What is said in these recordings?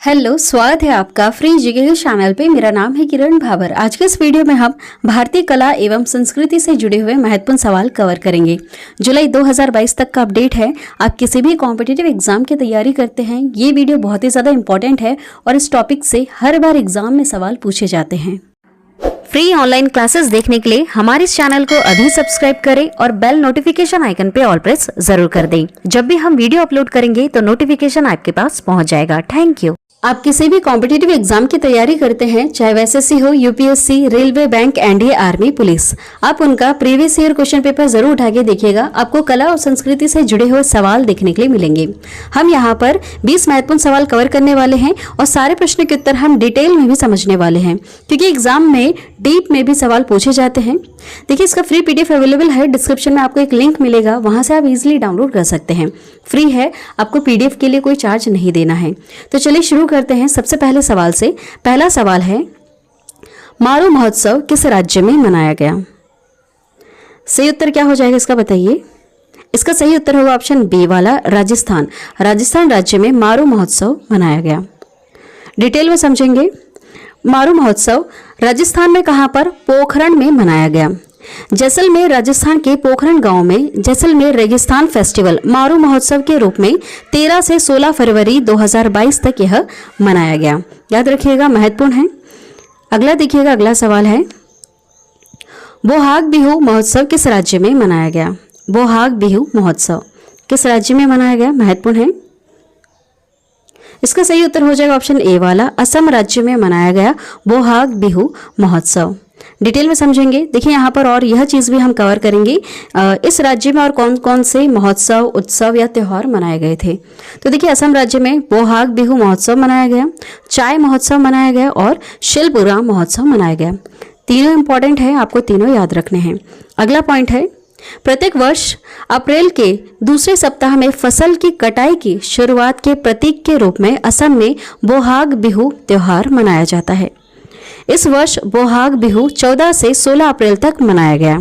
Hello, स्वागत है आपका फ्री जीके के चैनल पे। मेरा नाम है किरण भाबर। आज के इस वीडियो में हम भारतीय कला एवं संस्कृति से जुड़े हुए महत्वपूर्ण सवाल कवर करेंगे। जुलाई 2022 तक का अपडेट है। आप किसी भी कॉम्पिटिटिव एग्जाम की तैयारी करते हैं, ये वीडियो बहुत ही ज़्यादा इंपॉर्टेंट है और इस टॉपिक से हर बार एग्जाम में सवाल पूछे जाते हैं। फ्री ऑनलाइन क्लासेस देखने के लिए हमारे इस चैनल को अभी सब्सक्राइब करें और बेल नोटिफिकेशन आइकन पे ऑल प्रेस जरूर कर दें। जब भी हम वीडियो अपलोड करेंगे तो नोटिफिकेशन आपके पास पहुंच जाएगा। Thank you. आप किसी भी कॉम्पिटिटिव एग्जाम की तैयारी करते हैं, चाहे वह एसएससी हो, UPSC, railway, bank, NDA, army, police, आप उनका प्रीवियस ईयर क्वेश्चन पेपर जरूर उठा के देखिएगा। आपको कला और संस्कृति से जुड़े हुए सवाल देखने के लिए मिलेंगे। हम यहाँ पर 20 महत्वपूर्ण सवाल कवर करने वाले हैं और सारे प्रश्न के उत्तर हम डिटेल में भी समझने वाले हैं, क्योंकि एग्जाम में डीप में भी सवाल पूछे जाते हैं। देखिए, इसका फ्री पीडीएफ अवेलेबल है। डिस्क्रिप्शन में आपको एक लिंक मिलेगा, वहां से आप इजीली डाउनलोड कर सकते हैं। फ्री है, आपको पीडीएफ के लिए कोई चार्ज नहीं देना है। तो चलिए शुरू करते हैं सबसे पहले सवाल से। पहला सवाल है, मारू महोत्सव किस राज्य में मनाया गया? सही उत्तर क्या हो जाएगा इसका बताइए। इसका सही उत्तर होगा ऑप्शन बी वाला, राजस्थान। राजस्थान राज्य में मारू महोत्सव मनाया गया। डिटेल में समझेंगे। मारू महोत्सव राजस्थान में कहां पर? पोखरण में मनाया गया। जैसलमेर राजस्थान के पोखरण गांव में जैसलमेर रेगिस्तान फेस्टिवल मारू महोत्सव के रूप में 13 से 16 फरवरी 2022 तक यह मनाया गया। याद रखिएगा, महत्वपूर्ण है। अगला देखिएगा, अगला सवाल है, बोहाग बिहू महोत्सव किस राज्य में मनाया गया? बोहाग बिहू महोत्सव किस राज्य में मनाया गया? महत्वपूर्ण है। इसका सही उत्तर हो जाएगा ऑप्शन ए वाला, असम राज्य में मनाया गया बोहाग बिहू महोत्सव। डिटेल में समझेंगे। देखिए, यहाँ पर और यह चीज़ भी हम कवर करेंगे, इस राज्य में और कौन कौन से महोत्सव, उत्सव या त्यौहार मनाए गए थे। तो देखिए, असम राज्य में बोहाग बिहू महोत्सव मनाया गया, चाय महोत्सव मनाया गया और शिल्पग्राम महोत्सव मनाया गया। तीनों इंपॉर्टेंट है, आपको तीनों याद रखने हैं। अगला पॉइंट है, प्रत्येक वर्ष अप्रैल के दूसरे सप्ताह में फसल की कटाई की शुरुआत के प्रतीक के रूप में असम में बोहाग बिहू त्योहार मनाया जाता है। इस वर्ष बोहाग बिहू 14 से 16 अप्रैल तक मनाया गया।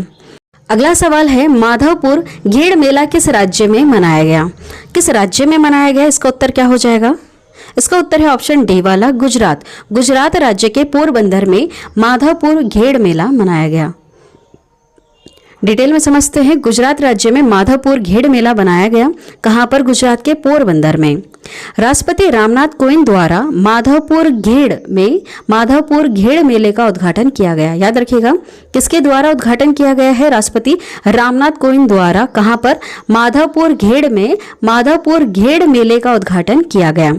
अगला सवाल है, माधवपुर घेड़ मेला किस राज्य में मनाया गया? किस राज्य में मनाया गया? इसका उत्तर क्या हो जाएगा? इसका उत्तर है ऑप्शन डी वाला, गुजरात। गुजरात राज्य के पोरबंदर में माधवपुर घेड़ मेला मनाया गया। डिटेल में समझते हैं। गुजरात राज्य में माधवपुर घेड़ मेला बनाया गया। कहां पर? गुजरात के पोरबंदर में। राष्ट्रपति रामनाथ कोविंद द्वारा माधवपुर घेड़ मेले का उद्घाटन किया गया। याद रखिएगा, किसके द्वारा उद्घाटन किया गया है? राष्ट्रपति रामनाथ कोविंद द्वारा। कहां पर? माधवपुर घेड़ में माधवपुर घेड़ मेले का उद्घाटन किया गया।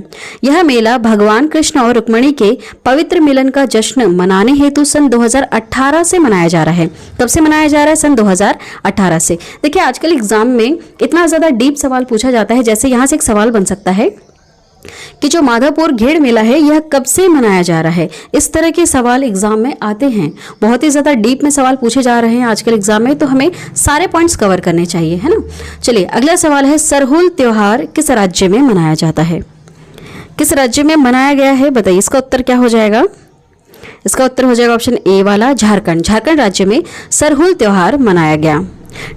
यह मेला भगवान कृष्ण और रुक्मिणी के पवित्र मिलन का जश्न मनाने हेतु सन 2018 से मनाया जा रहा है। कब से मनाया जा रहा है? सन 2018 से। देखिए, आजकल एग्जाम में इतना ज्यादा डीप सवाल पूछा जाता है। जैसे यहां से एक सवाल बन सकता है कि जो माधवपुर घेड़ मेला है यह कब से मनाया जा रहा है। इस तरह के सवाल एग्जाम में आते हैं। बहुत ही ज्यादा डीप में सवाल पूछे जा रहे हैं आजकल एग्जाम में, तो हमें सारे पॉइंट्स कवर करने चाहिए, है ना। चलिए, अगला सवाल है, सरहुल त्योहार किस राज्य में मनाया जाता है? किस राज्य में मनाया गया है बताइए। इसका उत्तर क्या हो जाएगा? इसका उत्तर हो जाएगा ऑप्शन ए वाला, झारखंड। झारखंड राज्य में सरहुल त्योहार मनाया गया।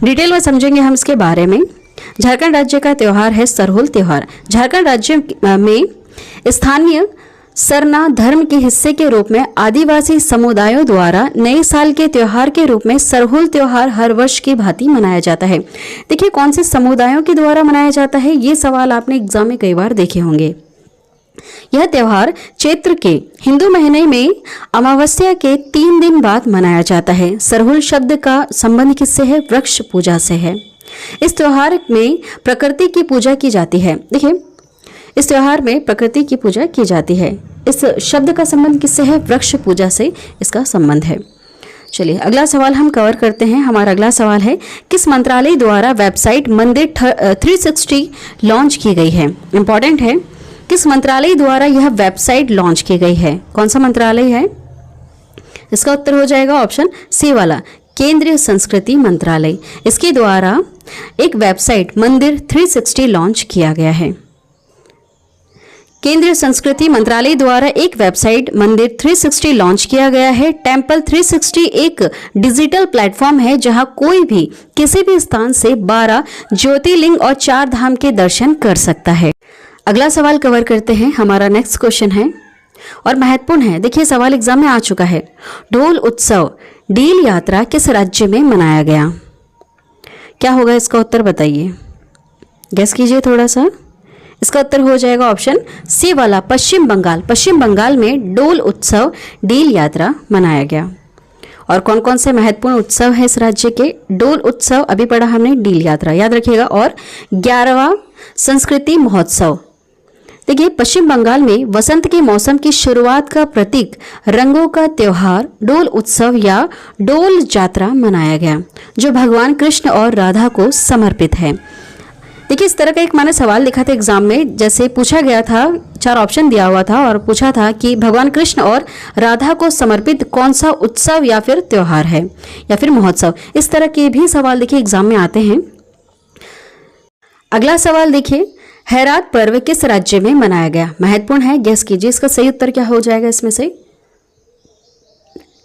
डिटेल में समझेंगे हम इसके बारे में। झारखंड राज्य का त्योहार है सरहुल त्योहार। झारखंड राज्य में स्थानीय सरना धर्म के हिस्से के रूप में आदिवासी समुदायों द्वारा नए साल के त्योहार के रूप में सरहुल त्योहार हर वर्ष की भांति मनाया जाता है। देखिए, कौन से समुदायों के द्वारा मनाया जाता है, ये सवाल आपने एग्जाम में कई बार देखे होंगे। यह त्योहार चैत्र के हिंदू महीने में अमावस्या के 3 दिन बाद मनाया जाता है। सरहुल शब्द का संबंध किससे है? वृक्ष पूजा से है। इस त्योहार में प्रकृति की पूजा की जाती है। देखिए, इस त्योहार में प्रकृति की पूजा की जाती है। इस शब्द का संबंध किससे है? वृक्ष पूजा से इसका संबंध है। चलिए, अगला सवाल हम कवर करते हैं। हमारा अगला सवाल है, किस मंत्रालय द्वारा वेबसाइट मंदिर 360 लॉन्च की गई है? इंपॉर्टेंट है। किस मंत्रालय द्वारा यह वेबसाइट लॉन्च की गई है? कौन सा मंत्रालय है? इसका उत्तर हो जाएगा ऑप्शन सी वाला, केंद्रीय संस्कृति मंत्रालय। इसके द्वारा एक वेबसाइट मंदिर 360 लॉन्च किया गया है। केंद्रीय संस्कृति मंत्रालय द्वारा एक वेबसाइट मंदिर 360 लॉन्च किया गया है। टेम्पल 360 एक डिजिटल प्लेटफॉर्म है जहां कोई भी किसी भी स्थान से 12 ज्योतिर्लिंग और 4 धाम के दर्शन कर सकता है। अगला सवाल कवर करते हैं। हमारा नेक्स्ट क्वेश्चन है और महत्वपूर्ण है। देखिए सवाल एग्जाम में आ चुका है। ढोल उत्सव डील यात्रा किस राज्य में मनाया गया? क्या होगा इसका उत्तर बताइए, गेस कीजिए थोड़ा सा। इसका उत्तर हो जाएगा ऑप्शन सी वाला, पश्चिम बंगाल। पश्चिम बंगाल में डोल उत्सव डील यात्रा मनाया गया। और कौन कौन से महत्वपूर्ण उत्सव है इस राज्य के? डोल उत्सव अभी पढ़ा हमने, डील यात्रा याद रखिएगा, और 11वां संस्कृति महोत्सव। देखिए पश्चिम बंगाल में वसंत के मौसम की शुरुआत का प्रतीक रंगों का त्योहार डोल उत्सव या डोल जात्रा मनाया गया, जो भगवान कृष्ण और राधा को समर्पित है। देखिए इस तरह का एक मैंने सवाल लिखा था एग्जाम में, जैसे पूछा गया था, 4 ऑप्शन दिया हुआ था और पूछा था कि भगवान कृष्ण और राधा को समर्पित कौन सा उत्सव या फिर त्योहार है या फिर महोत्सव। इस तरह के भी सवाल देखिए एग्जाम में आते हैं। अगला सवाल देखिए, हैरात पर्व किस राज्य में मनाया गया? महत्वपूर्ण है, गेस कीजिए इसका सही उत्तर क्या हो जाएगा इसमें से।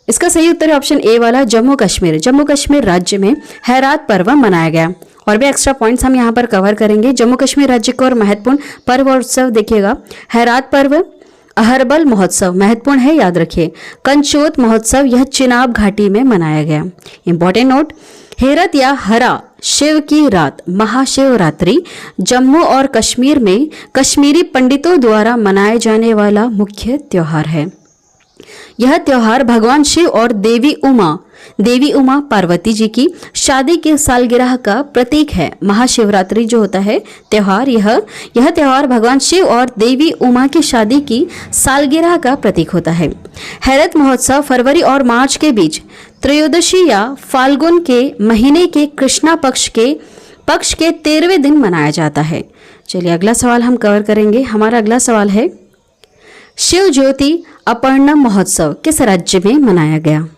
इसका सही उत्तर है ऑप्शन ए वाला, जम्मू कश्मीर। जम्मू कश्मीर राज्य में हैरात पर्व मनाया गया। और भी एक्स्ट्रा पॉइंट्स हम यहाँ पर कवर करेंगे जम्मू कश्मीर राज्य को। और महत्वपूर्ण पर्व और उत्सव देखिएगा, हैरात पर्व, अहरबल महोत्सव महत्वपूर्ण है, याद रखिए। कंचोत महोत्सव यह चिनाब घाटी में मनाया गया। इंपॉर्टेंट नोट, हेरत या हरा शिव की रात महाशिवरात्रि जम्मू और कश्मीर में कश्मीरी पंडितों द्वारा मनाए जाने वाला मुख्य त्योहार है। यह त्योहार भगवान शिव और देवी उमा पार्वती जी की शादी के सालगिरह का प्रतीक है। महाशिवरात्रि जो होता है त्योहार, यह त्योहार भगवान शिव और देवी उमा की शादी की सालगिरह का प्रतीक होता है। हैरत महोत्सव फरवरी और मार्च के बीच त्रयोदशी या फाल्गुन के महीने के कृष्णा पक्ष के 13वें दिन मनाया जाता है। चलिए अगला सवाल हम कवर करेंगे। हमारा अगला सवाल है, शिव ज्योति अपर्णम महोत्सव किस राज्य में मनाया गया?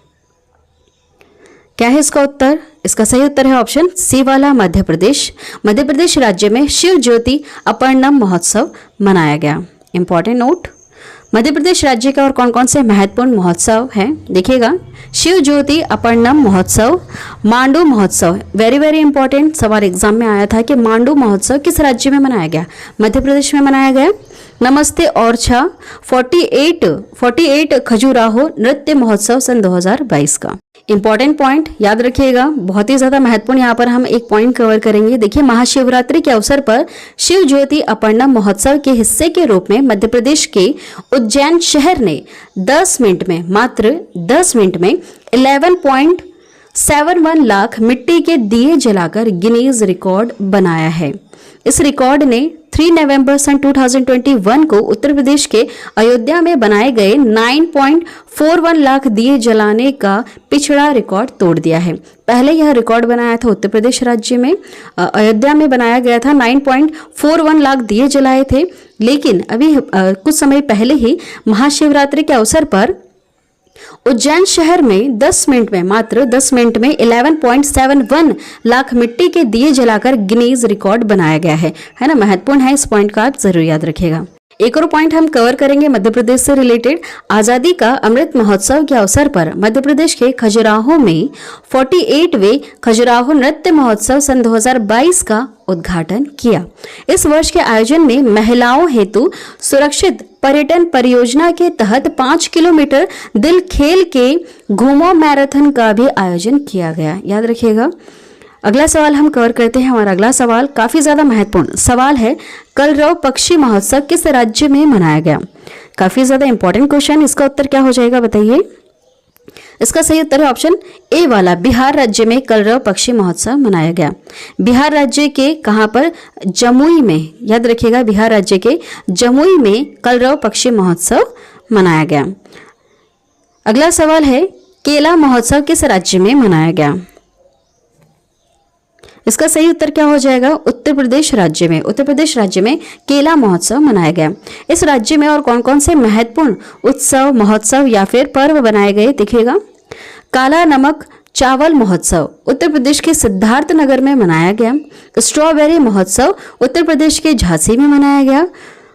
क्या है इसका उत्तर? इसका सही उत्तर है ऑप्शन सी वाला, मध्य प्रदेश। मध्य प्रदेश राज्य में शिव ज्योति अपर्णम महोत्सव मनाया गया। इंपॉर्टेंट नोट, मध्य प्रदेश राज्य का और कौन कौन से महत्वपूर्ण महोत्सव हैं देखिएगा। शिव ज्योति अपर्णम महोत्सव, मांडू महोत्सव, वेरी वेरी इंपॉर्टेंट सवाल एग्जाम में आया था कि मांडू महोत्सव किस राज्य में मनाया गया? मध्य प्रदेश में मनाया गया। नमस्ते ओरछा 48 खजुराहो नृत्य महोत्सव सन 2022 का। इंपॉर्टेंट पॉइंट याद रखिएगा, बहुत ही ज्यादा महत्वपूर्ण। यहाँ पर हम एक पॉइंट कवर करेंगे। देखिए महाशिवरात्रि के अवसर पर शिव ज्योति अपर्णम महोत्सव के हिस्से के रूप में मध्य प्रदेश के उज्जैन शहर ने 10 मिनट में, मात्र 10 मिनट में 11.71 लाख मिट्टी के दिए जलाकर गिनीज रिकॉर्ड बनाया है। इस रिकॉर्ड ने 3 नवंबर सन 2021 को उत्तर प्रदेश के अयोध्या में बनाए गए 9.41 लाख दिए जलाने का पिछड़ा रिकॉर्ड तोड़ दिया है। पहले यह रिकॉर्ड बनाया था उत्तर प्रदेश राज्य में, अयोध्या में बनाया गया था, 9.41 लाख दिए जलाए थे। लेकिन अभी कुछ समय पहले ही महाशिवरात्रि के अवसर पर उज्जैन शहर में 10 मिनट में, मात्र 10 मिनट में 11.71 लाख मिट्टी के दिए जलाकर गिनीज रिकॉर्ड बनाया गया है ना। महत्वपूर्ण है, इस पॉइंट का आप जरूर याद रखिएगा। एक और पॉइंट हम कवर करेंगे मध्य प्रदेश से रिलेटेड। आजादी का अमृत महोत्सव के अवसर पर मध्य प्रदेश के खजुराहो में 48वें खजुराहो नृत्य महोत्सव सन 2022 का उद्घाटन किया। इस वर्ष के आयोजन में महिलाओं हेतु सुरक्षित पर्यटन परियोजना के तहत 5 किलोमीटर दिल खेल के घूमो मैराथन का भी आयोजन किया गया, याद रखिएगा। अगला सवाल हम कवर करते हैं। हमारा अगला सवाल काफी ज्यादा महत्वपूर्ण सवाल है, कलरव पक्षी महोत्सव किस राज्य में मनाया गया? काफी ज्यादा इंपॉर्टेंट क्वेश्चन, इसका उत्तर क्या हो जाएगा बताइए। इसका सही उत्तर है ऑप्शन ए वाला, बिहार राज्य में कलरव पक्षी महोत्सव मनाया गया। बिहार राज्य के कहां पर? जमुई में, याद रखिएगा, बिहार राज्य के जमुई में कलरव पक्षी महोत्सव मनाया गया। अगला सवाल है, केला महोत्सव किस राज्य में मनाया गया? इसका सही उत्तर क्या हो जाएगा? उत्तर प्रदेश राज्य में। उत्तर प्रदेश राज्य में केला महोत्सव मनाया गया। इस राज्य में और कौन कौन से महत्वपूर्ण उत्सव, महोत्सव या फिर पर्व बनाए गए देखिएगा। काला नमक चावल महोत्सव उत्तर प्रदेश के सिद्धार्थ नगर में मनाया गया। स्ट्रॉबेरी महोत्सव उत्तर प्रदेश के झांसी में मनाया गया।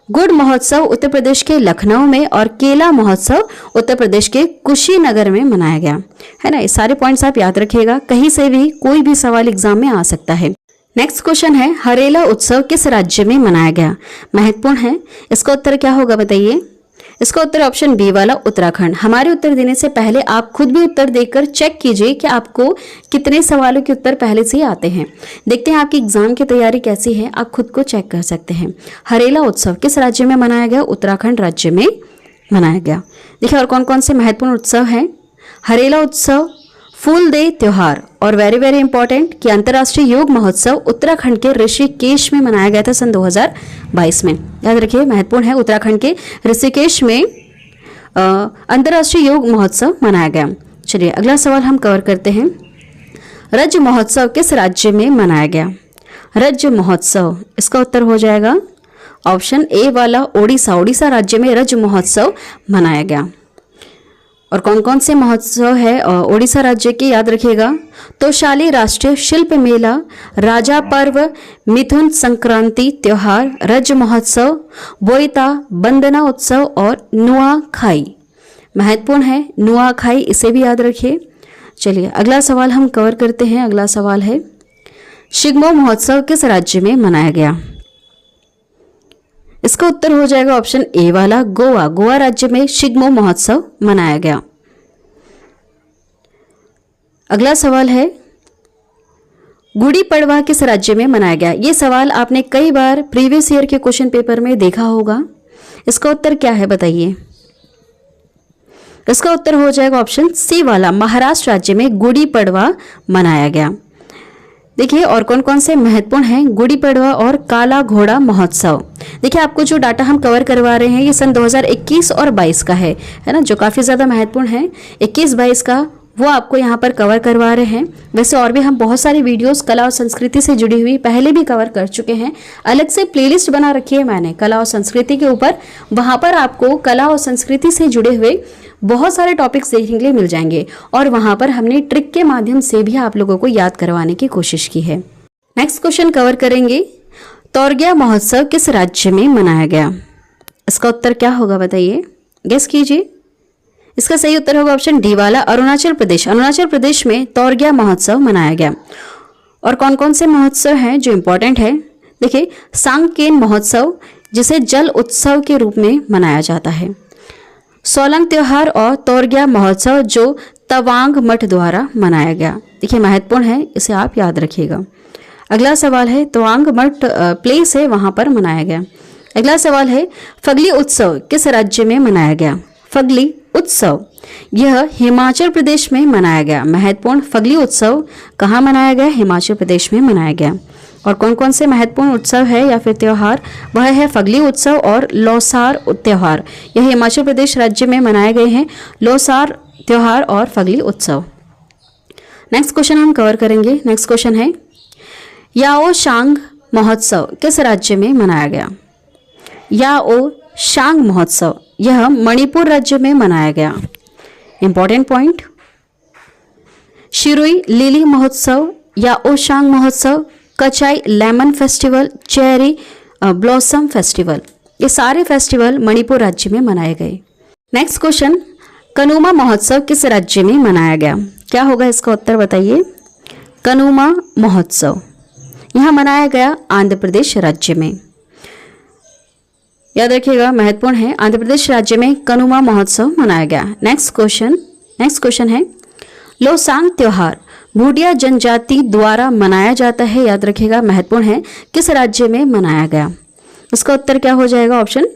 गुड़ महोत्सव उत्तर प्रदेश के लखनऊ में और केला महोत्सव उत्तर प्रदेश के कुशीनगर में मनाया गया, है ना। ये सारे पॉइंट्स आप याद रखिएगा, कहीं से भी कोई भी सवाल एग्जाम में आ सकता है। नेक्स्ट क्वेश्चन है, हरेला उत्सव किस राज्य में मनाया गया? महत्वपूर्ण है, इसका उत्तर क्या होगा बताइए? इसका उत्तर ऑप्शन बी वाला उत्तराखंड। हमारे उत्तर देने से पहले आप खुद भी उत्तर देकर चेक कीजिए कि आपको कितने सवालों के उत्तर पहले से ही आते हैं। देखते हैं आपकी एग्जाम की तैयारी कैसी है, आप खुद को चेक कर सकते हैं। हरेला उत्सव किस राज्य में मनाया गया? उत्तराखंड राज्य में मनाया गया। देखिए और कौन कौन से महत्वपूर्ण उत्सव हैं। हरेला उत्सव, फूल दे त्योहार और वेरी वेरी इंपॉर्टेंट कि अंतर्राष्ट्रीय योग महोत्सव उत्तराखंड के ऋषिकेश में मनाया गया था सन 2022 में। याद रखिए महत्वपूर्ण है, उत्तराखंड के ऋषिकेश में अंतर्राष्ट्रीय योग महोत्सव मनाया गया। चलिए अगला सवाल हम कवर करते हैं। रज महोत्सव किस राज्य में मनाया गया? रज महोत्सव, इसका उत्तर हो जाएगा ऑप्शन ए वाला ओडिशा। ओडिशा राज्य में रज महोत्सव मनाया गया। और कौन कौन से महोत्सव है ओडिशा राज्य के, याद रखिएगा। तोशाली राष्ट्रीय शिल्प मेला, राजा पर्व, मिथुन संक्रांति त्योहार, रज महोत्सव, बोईता बंदना उत्सव और नुआखाई। महत्वपूर्ण है नुआखाई, इसे भी याद रखिए। चलिए अगला सवाल हम कवर करते हैं। अगला सवाल है, शिग्मो महोत्सव किस राज्य में मनाया गया? इसका उत्तर हो जाएगा ऑप्शन ए वाला गोवा। गोवा राज्य में शिग्मो महोत्सव मनाया गया। अगला सवाल है, गुड़ी पड़वा किस राज्य में मनाया गया? ये सवाल आपने कई बार प्रीवियस ईयर के क्वेश्चन पेपर में देखा होगा। इसका उत्तर क्या है बताइए? इसका उत्तर हो जाएगा ऑप्शन सी वाला, महाराष्ट्र राज्य में गुड़ी पड़वा मनाया गया। देखिए और कौन कौन से महत्वपूर्ण हैं गुड़ी पड़वा और काला घोड़ा महोत्सव। देखिए आपको जो डाटा हम कवर करवा रहे हैं ये सन 2021 और 22 का है ना, जो काफ़ी ज़्यादा महत्वपूर्ण है। 21-22 का वो आपको यहाँ पर कवर करवा रहे हैं। वैसे और भी हम बहुत सारी वीडियोस कला और संस्कृति से जुड़ी हुई पहले भी कवर कर चुके हैं। अलग से प्लेलिस्ट बना रखी है मैंने कला और संस्कृति के ऊपर, वहाँ पर आपको कला और संस्कृति से जुड़े हुए बहुत सारे टॉपिक्स देखने के लिए मिल जाएंगे और वहाँ पर हमने ट्रिक के माध्यम से भी आप लोगों को याद करवाने की कोशिश की है। नेक्स्ट क्वेश्चन कवर करेंगे, तोरग्या महोत्सव किस राज्य में मनाया गया? इसका उत्तर क्या होगा बताइए, गेस कीजिए। इसका सही उत्तर होगा ऑप्शन डी वाला अरुणाचल प्रदेश। अरुणाचल प्रदेश में तोरग्या महोत्सव मनाया गया। और कौन कौन से महोत्सव हैं जो इंपॉर्टेंट है, देखिए सांगकेन महोत्सव जिसे जल उत्सव के रूप में मनाया जाता है, सोलंग त्योहार और तोरग्या महोत्सव जो तवांग मठ द्वारा मनाया गया। देखिए महत्वपूर्ण है, इसे आप याद रखिएगा। अगला सवाल है, तवांग मठ प्लेस है वहां पर मनाया गया। अगला सवाल है, फगली उत्सव किस राज्य में मनाया गया? फगली उत्सव यह हिमाचल प्रदेश में मनाया गया। महत्वपूर्ण, फगली उत्सव कहाँ मनाया गया? हिमाचल प्रदेश में मनाया गया। और कौन कौन से महत्वपूर्ण उत्सव है या फिर त्योहार, वह है फगली उत्सव और लौसार त्योहार। यह हिमाचल प्रदेश राज्य में मनाए गए हैं, लौसार त्योहार और फगली उत्सव। नेक्स्ट क्वेश्चन हम कवर करेंगे। नेक्स्ट क्वेश्चन है, याओ शांग महोत्सव किस राज्य में मनाया गया? याओ शांग महोत्सव यह मणिपुर राज्य में मनाया गया। इंपॉर्टेंट पॉइंट, शिरुई लिली महोत्सव, याओ शांग महोत्सव, Kachai lemon festival, cherry blossom festival, ये सारे फेस्टिवल मणिपुर राज्य में मनाए गए। नेक्स्ट क्वेश्चन, कनुमा महोत्सव किस राज्य में मनाया गया? क्या होगा इसका उत्तर बताइए। कनुमा महोत्सव यहाँ मनाया गया आंध्र प्रदेश राज्य में। याद रखिएगा महत्वपूर्ण है, आंध्र प्रदेश राज्य में कनुमा महोत्सव मनाया गया। नेक्स्ट क्वेश्चन है, लोसांग त्योहार भूटिया जनजाति द्वारा मनाया जाता है। याद रखिएगा महत्वपूर्ण है, किस राज्य में मनाया गया? इसका उत्तर क्या हो जाएगा? ऑप्शन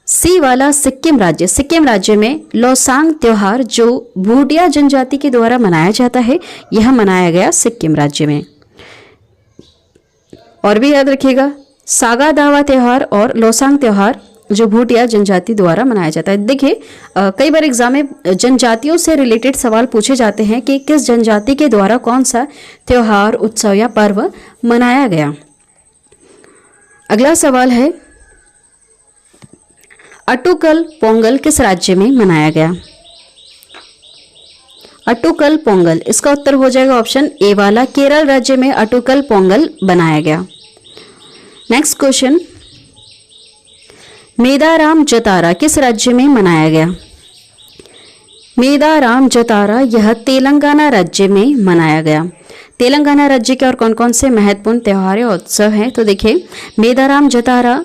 सी वाला सिक्किम राज्य। सिक्किम राज्य में लोसांग त्योहार जो भूटिया जनजाति के द्वारा मनाया जाता है, यह मनाया गया सिक्किम राज्य में। और भी याद रखिएगा, सागा दावा त्योहार और लोसांग त्योहार जो भूटिया जनजाति द्वारा मनाया जाता है। देखिए कई बार एग्जाम में जनजातियों से रिलेटेड सवाल पूछे जाते हैं कि किस जनजाति के द्वारा कौन सा त्योहार, उत्सव या पर्व मनाया गया। अगला सवाल है, अटुकल पोंगल किस राज्य में मनाया गया? अटुकल पोंगल, इसका उत्तर हो जाएगा ऑप्शन ए वाला, केरल राज्य में अटुकल पोंगल बनाया गया। नेक्स्ट क्वेश्चन, मेदाराम जतारा किस राज्य में मनाया गया? मेदाराम जतारा यह तेलंगाना राज्य में मनाया गया। तेलंगाना राज्य के और कौन कौन से महत्वपूर्ण त्योहार या उत्सव हैं? तो देखिए, मेदाराम जतारा,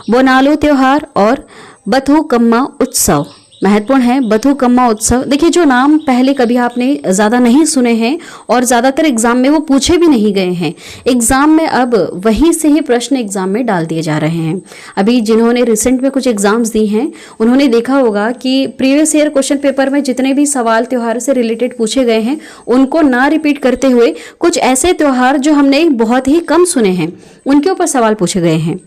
बोनालू त्योहार और बथुकम्मा उत्सव महत्वपूर्ण है। बथुकम्मा उत्सव, देखिए जो नाम पहले कभी आपने ज़्यादा नहीं सुने हैं और ज़्यादातर एग्जाम में वो पूछे भी नहीं गए हैं, एग्जाम में अब वहीं से ही प्रश्न एग्जाम में डाल दिए जा रहे हैं। अभी जिन्होंने रिसेंट में कुछ एग्जाम्स दी हैं उन्होंने देखा होगा कि प्रीवियस ईयर क्वेश्चन पेपर में जितने भी सवाल त्यौहार से रिलेटेड पूछे गए हैं उनको ना रिपीट करते हुए कुछ ऐसे त्यौहार जो हमने बहुत ही कम सुने हैं उनके ऊपर सवाल पूछे गए हैं।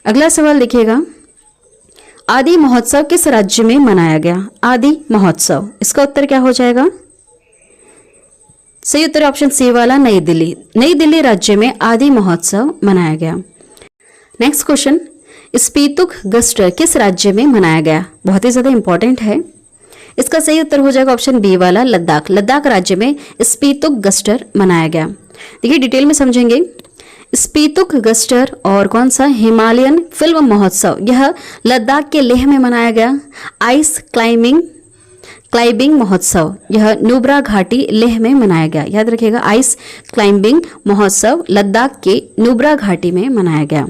अगला सवाल देखिएगा, आदि महोत्सव किस राज्य में मनाया गया? आदि महोत्सव, इसका उत्तर क्या हो जाएगा? सही उत्तर ऑप्शन सी वाला, नई दिल्ली। नई दिल्ली राज्य में आदि महोत्सव मनाया गया। नेक्स्ट क्वेश्चन, स्पीतुक गस्टर किस राज्य में मनाया गया? बहुत ही ज्यादा इंपॉर्टेंट है। इसका सही उत्तर हो जाएगा ऑप्शन बी वाला, लद्दाख। लद्दाख राज्य में स्पीतुक गस्टर मनाया गया। देखिए डिटेल में समझेंगे। स्पीतुक गस्टर और कौन सा? हिमालयन फिल्म महोत्सव, यह लद्दाख के लेह में मनाया गया। आइस क्लाइंबिंग महोत्सव, यह नुब्रा घाटी लेह में मनाया गया। याद रखिएगा, आइस क्लाइंबिंग महोत्सव लद्दाख के नुब्रा घाटी में मनाया गया।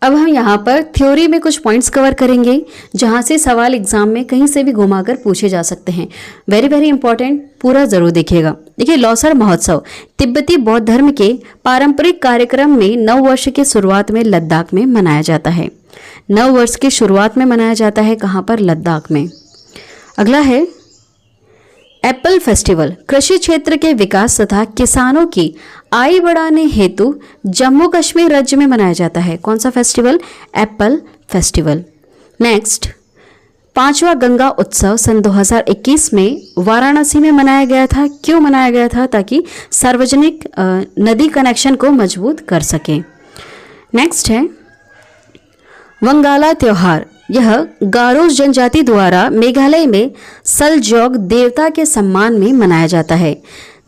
अब हम यहाँ पर थ्योरी में कुछ पॉइंट्स कवर करेंगे जहाँ से सवाल एग्जाम में कहीं से भी घुमाकर पूछे जा सकते हैं। वेरी वेरी इंपॉर्टेंट, पूरा जरूर देखिएगा। देखिए, लौसर महोत्सव तिब्बती बौद्ध धर्म के पारंपरिक कार्यक्रम में नव वर्ष की शुरुआत में लद्दाख में मनाया जाता है। नव वर्ष की शुरुआत में मनाया जाता है कहाँ पर? लद्दाख में। अगला है एप्पल फेस्टिवल, कृषि क्षेत्र के विकास तथा किसानों की आय बढ़ाने हेतु जम्मू कश्मीर राज्य में मनाया जाता है। कौन सा फेस्टिवल? Apple festival. नेक्स्ट, 5वां गंगा उत्सव सन 2021 में वाराणसी में मनाया गया था। क्यों मनाया गया था? ताकि सार्वजनिक नदी कनेक्शन को मजबूत कर सके। नेक्स्ट है वंगाला त्योहार, यह गारो जनजाति द्वारा मेघालय में सलजोग देवता के सम्मान में मनाया जाता है।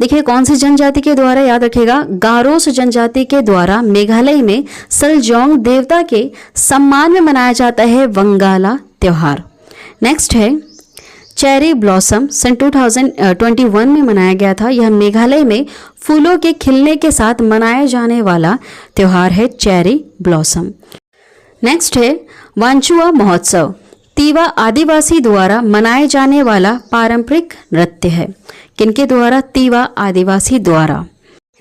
देखिए कौन सी जनजाति के द्वारा? याद रखिएगा, गारोस जनजाति के द्वारा मेघालय में सलजोंग देवता के सम्मान में मनाया जाता है वंगाला त्योहार। नेक्स्ट है चेरी ब्लॉसम, सन 2021 में मनाया गया था। यह मेघालय में फूलों के खिलने के साथ मनाया जाने वाला त्योहार है चेरी ब्लॉसम। नेक्स्ट है वांचुआ महोत्सव, तीवा आदिवासी द्वारा मनाए जाने वाला पारंपरिक नृत्य है। किनके द्वारा? तीवा आदिवासी द्वारा।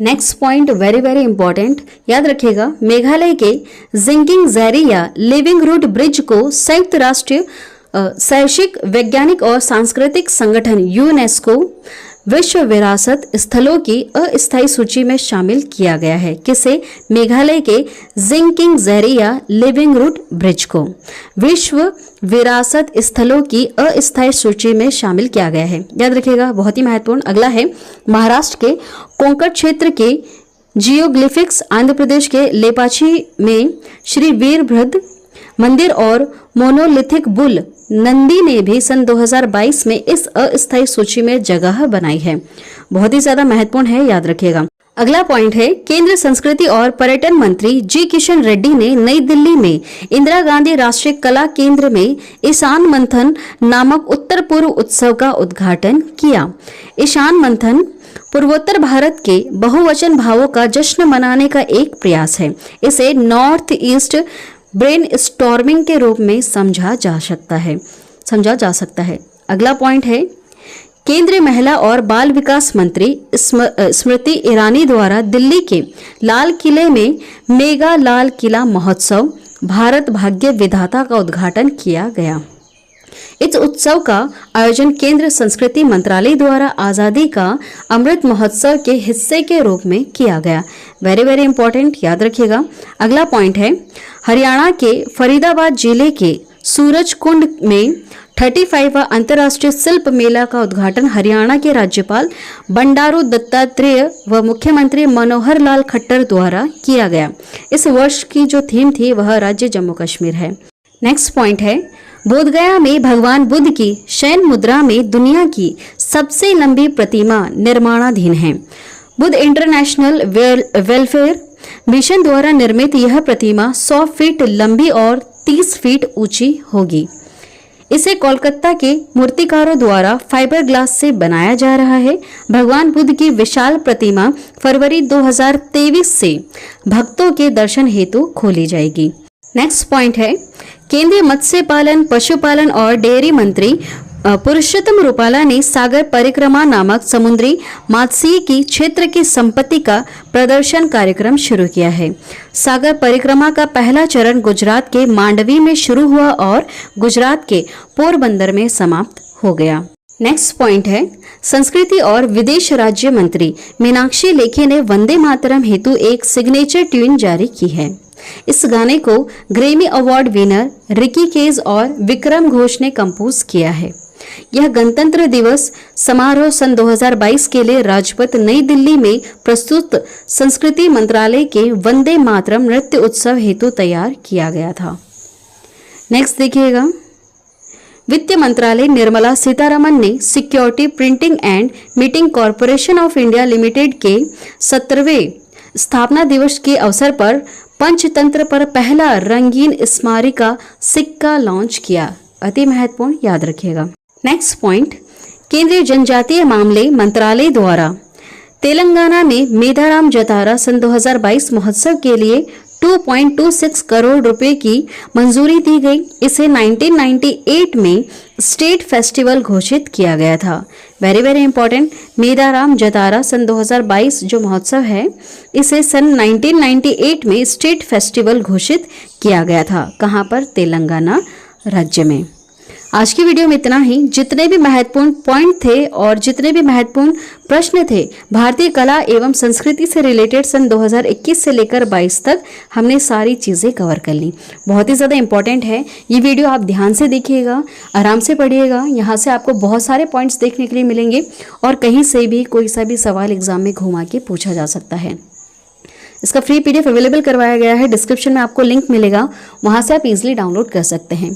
Next point very very important, याद रखिएगा, मेघालय के जिंगिंग ज़ेरिया लिविंग रूट ब्रिज को संयुक्त राष्ट्र शैक्षिक, वैज्ञानिक और सांस्कृतिक संगठन यूनेस्को विश्व विरासत स्थलों की अस्थायी सूची में शामिल किया गया है। किसे? मेघालय के जिंगिंग ज़ेरिया लिविंग रूट ब्रिज को विश्व विरासत स्थलों की अस्थायी सूची में शामिल किया गया है। याद रखिएगा, बहुत ही महत्वपूर्ण। अगला है महाराष्ट्र के कोंकण क्षेत्र के जियोग्लिफिक्स, आंध्र प्रदेश के लेपाची में श्री वीरभद्र मंदिर और मोनोलिथिक बुल नंदी ने भी सन 2022 में इस अस्थायी सूची में जगह बनाई है। बहुत ही ज्यादा महत्वपूर्ण है, याद रखिएगा। अगला पॉइंट है केंद्र संस्कृति और पर्यटन मंत्री जी किशन रेड्डी ने नई दिल्ली में इंदिरा गांधी राष्ट्रीय कला केंद्र में ईशान मंथन नामक उत्तर पूर्व उत्सव का उद्घाटन किया। ईशान मंथन पूर्वोत्तर भारत के बहुवचन भावों का जश्न मनाने का एक प्रयास है। इसे नॉर्थ ईस्ट ब्रेन स्टॉर्मिंग के रूप में समझा जा सकता है। अगला पॉइंट है केंद्रीय महिला और बाल विकास मंत्री स्मृति ईरानी द्वारा दिल्ली के लाल किले में मेगा लाल किला महोत्सव भारत भाग्य विधाता का उद्घाटन किया गया। इस उत्सव का आयोजन केंद्र संस्कृति मंत्रालय द्वारा आज़ादी का अमृत महोत्सव के हिस्से के रूप में किया गया। वेरी वेरी इंपॉर्टेंट, याद रखिएगा। अगला पॉइंट है हरियाणा के फरीदाबाद जिले के सूरज कुंड में 35वां अंतर्राष्ट्रीय शिल्प मेला का उद्घाटन हरियाणा के राज्यपाल बंडारू दत्तात्रेय व मुख्यमंत्री मनोहर लाल खट्टर द्वारा किया गया। इस वर्ष की जो थीम थी वह राज्य जम्मू कश्मीर है। नेक्स्ट पॉइंट है बोधगया में भगवान बुद्ध की शयन मुद्रा में दुनिया की सबसे लंबी प्रतिमा निर्माणाधीन है। बुद्ध इंटरनेशनल वेलफेयर मिशन द्वारा निर्मित यह प्रतिमा 100 फीट लंबी और 30 फीट ऊंची होगी। इसे कोलकाता के मूर्तिकारों द्वारा फाइबर ग्लास से बनाया जा रहा है। भगवान बुद्ध की विशाल प्रतिमा फरवरी 2023 से भक्तों के दर्शन हेतु खोली जाएगी। नेक्स्ट पॉइंट है, केंद्रीय मत्स्य पालन, पशुपालन और डेयरी मंत्री पुरुषोत्तम रूपाला ने सागर परिक्रमा नामक समुद्री मात्स्यिकी की क्षेत्र की संपत्ति का प्रदर्शन कार्यक्रम शुरू किया है। सागर परिक्रमा का पहला चरण गुजरात के मांडवी में शुरू हुआ और गुजरात के पोरबंदर में समाप्त हो गया। नेक्स्ट पॉइंट है, संस्कृति और विदेश राज्य मंत्री मीनाक्षी लेखी ने वंदे मातरम हेतु एक सिग्नेचर ट्यून जारी की है। इस गाने को Grammy award winner Ricky Kej और विक्रम घोष ने कंपोज किया है। यह गणतंत्र दिवस समारोह सन 2022 के लिए राजपथ नई दिल्ली में प्रस्तुत संस्कृति मंत्रालय के वंदे मातरम नृत्य उत्सव हेतु तैयार किया गया था। नेक्स्ट देखिएगा, वित्त मंत्रालय निर्मला सीतारमन ने security printing and meeting corporation of India limited के 17वें स्थापना दिवस के अवसर पर पंचतंत्र पर पहला रंगीन स्मारिका सिक्का लॉन्च किया। अति महत्वपूर्ण, याद रखिएगा। नेक्स्ट पॉइंट, केंद्रीय जनजातीय मामले मंत्रालय द्वारा तेलंगाना में मेधाराम जतारा सन 2022 महोत्सव के लिए 2.26 करोड़ रुपए की मंजूरी दी गई। इसे 1998 में स्टेट फेस्टिवल घोषित किया गया था। Very very important, Medharam Jatara सन 2022 जो महोत्सव है, इसे सन 1998 में स्टेट फेस्टिवल घोषित किया गया था। कहाँ पर? तेलंगाना राज्य में। आज की वीडियो में इतना ही। जितने भी महत्वपूर्ण पॉइंट थे और जितने भी महत्वपूर्ण प्रश्न थे भारतीय कला एवं संस्कृति से रिलेटेड सन 2021 से लेकर 22 तक हमने सारी चीज़ें कवर कर ली। बहुत ही ज़्यादा इंपॉर्टेंट है ये वीडियो, आप ध्यान से देखिएगा, आराम से पढ़िएगा। यहाँ से आपको बहुत सारे पॉइंट्स देखने के लिए मिलेंगे और कहीं से भी कोई सा भी सवाल एग्जाम में घुमा के पूछा जा सकता है। इसका फ्री PDF अवेलेबल करवाया गया है, डिस्क्रिप्शन में आपको लिंक मिलेगा, वहाँ से आप इजीली डाउनलोड कर सकते हैं।